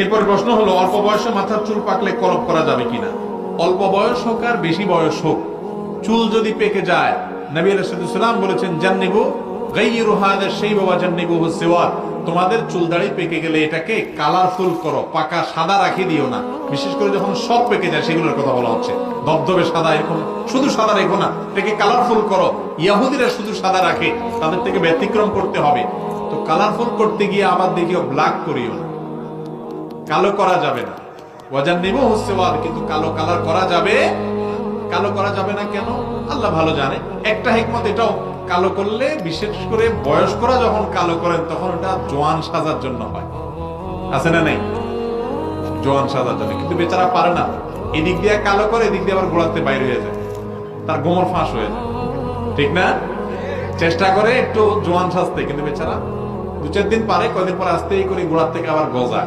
এরপর প্রশ্ন হলো, অল্প বয়সে মাথার চুল পাকলে কলপ করা যাবে কিনা? অল্প বয়স হোক আর বেশি বয়স হোক, চুল যদি পেকে যায়, নবী আলাইহিস সালাম বলেছেন, জান্নিবু গায়্যিরু হাযা শাইবা ওয়া জান্নিবুহু সিওয়াদ, তোমাদের চুল দাড়ি পেকে গেলে এটাকে কালারফুল করো, পাকা সাদা রাখি দিও না। বিশেষ করে যখন সব পেকে যায় সেগুলোর কথা বলা হচ্ছে। ধবধবে সাদা এরকম শুধু সাদা রেখো না, এটাকে কালারফুল করো। ইহুদিরা শুধু সাদা রাখে, তাদের থেকে ব্যতিক্রম করতে হবে। তো কালারফুল করতে গিয়ে আবার দেখিও ব্ল্যাক করিও না, কালো করা যাবে না। ওয়াজান্নিবুহু সিওয়াদ, কিন্তু কালো কালার করা যাবে। কালো করা যাবে না কেন আল্লাহ ভালো জানে। একটা হিকমত এটাও, কালো করলে বিশেষ করে বয়স্করা যখন কালো করেন তখন ওটা জোয়ান সাজার জন্য হয়, আছে না নাই? জোয়ান সাজার জন্য। কিন্তু বেচারা পারে না, এদিক দিয়ে কালো করে, এদিক দিয়ে আবার গোড়াতে বাইরে হয়ে যায়, তার গোমর ফাঁস হয়ে যায়, ঠিক না? চেষ্টা করে একটু জোয়ান সাজতে, কিন্তু বেচারা 2-4 দিন পারে, কয়দিন পর আস্তেই করে গোড়ার থেকে আবার গজায়।